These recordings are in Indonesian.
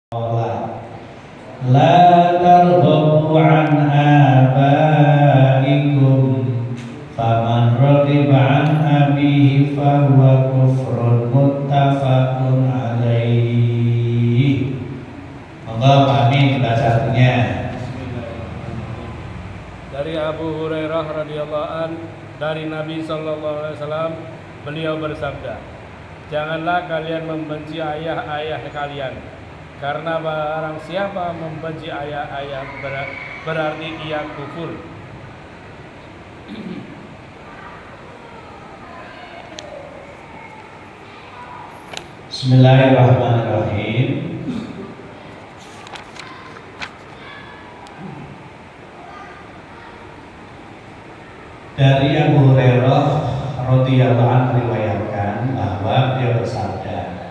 La targhabu an abaikum faman raghiba an abihi fahuwa kufrun muttafaqun alaihi. Monggo kami baca artinya. Dari Abu Hurairah radhiyallahu an, dari Nabi sallallahu alaihi wasallam, beliau bersabda, janganlah kalian membenci ayah-ayah kalian, karena barang siapa membenci ayah-ayah berarti ia kufur. Bismillahirrahmanirrahim. Dari Abu Hurairah radhiyallahu anhu riwayatkan bahwa dia bersabda,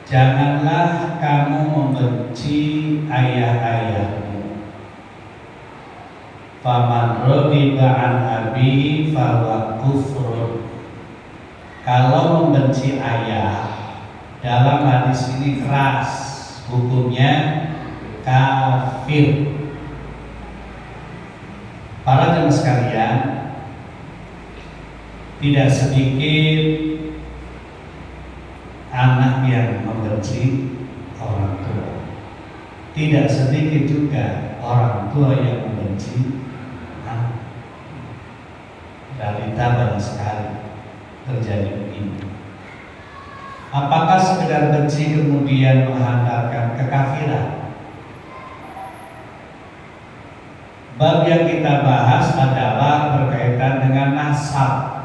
janganlah kamu membenci ayah-ayahmu. Faman raghiba an abihi fahuwa kufrun. Kalau membenci ayah, dalam hadis ini keras, hukumnya kafir. Para jemaah sekalian, tidak sedikit anak yang membenci orang tua. Tidak sedikit juga orang tua yang membenci anak. Realita banyak sekali terjadi begini. Apakah sekedar benci kemudian menghantarkan kekafiran? Bab yang kita bahas adalah berkaitan dengan nasab.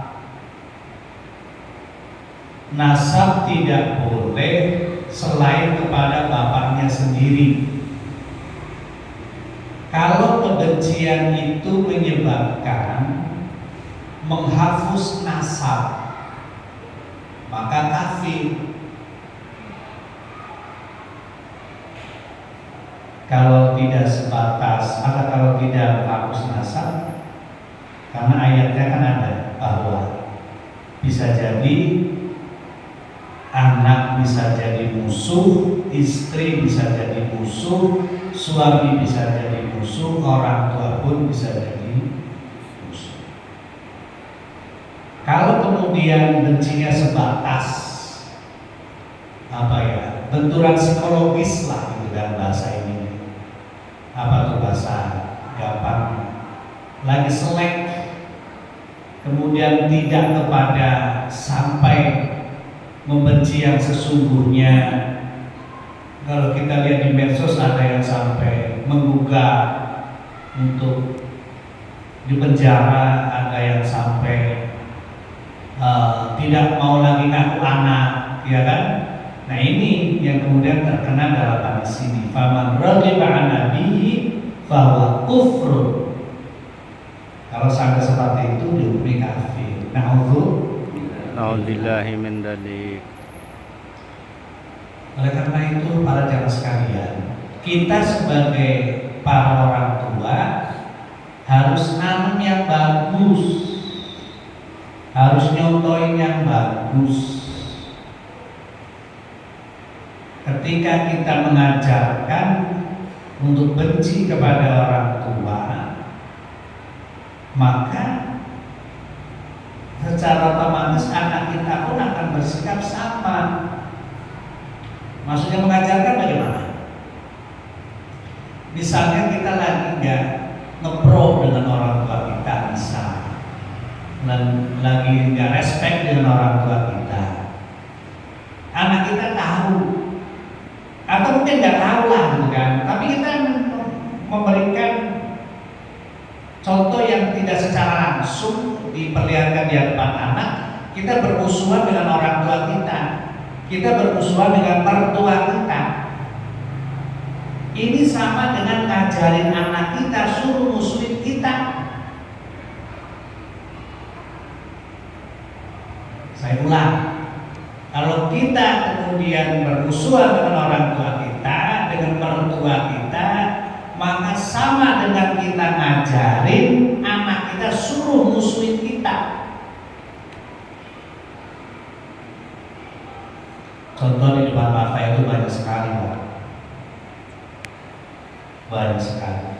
Nasab tidak boleh selain kepada bapaknya sendiri. Kalau kebencian itu menyebabkan menghapus nasab, maka kafir. Kalau tidak sebatas atau kalau tidak menghapus nasab, karena ayatnya kan ada bahwa bisa jadi anak bisa jadi musuh, istri bisa jadi musuh, suami bisa jadi musuh, orang tua pun bisa jadi musuh. Kalau kemudian bencinya sebatas benturan psikologis lah gitu kan bahasa ini. Apa tuh bahasa gampang? Lagi selek, kemudian tidak kepada sampai membenci yang sesungguhnya. Kalau kita lihat di medsos ada yang sampai menggugat untuk dipenjara, ada yang sampai tidak mau lagi ngaku anak, ya kan? Nah ini yang kemudian terkena dalam hadis ini. Faman raghiba an abihi fahuwa kufrun. Kalau sampai seperti itu dihukumi kafir. Na'udzubillahi min dzalik. Oleh karena itu para jamaah sekalian, kita sebagai para orang tua harus nanam yang bagus, harus nyontoin yang bagus. Ketika kita mengajarkan untuk benci kepada orang tua, maka secara otomatis anak kita pun akan bersikap sama. Maksudnya mengajarkan bagaimana? Misalnya kita lagi nggak ngepro dengan orang tua kita, lagi nggak respect dengan orang tua kita, anak kita tahu atau mungkin nggak tahu lah, bukan? Tapi kita memberikan contoh yang tidak secara langsung diperlihatkan di hadapan anak. Kita bermusuhan dengan orang tua kita bermusuhan dengan mertua kita. Ini sama dengan ngajarin anak kita suruh musuhin kita. Saya ulang, kalau kita kemudian bermusuhan dengan orang tua kita, dengan mertua kita, maka sama dengan kita ngajarin anak kita suruh musuhin kita. Contoh di depan mata itu banyak sekali. banyak sekali.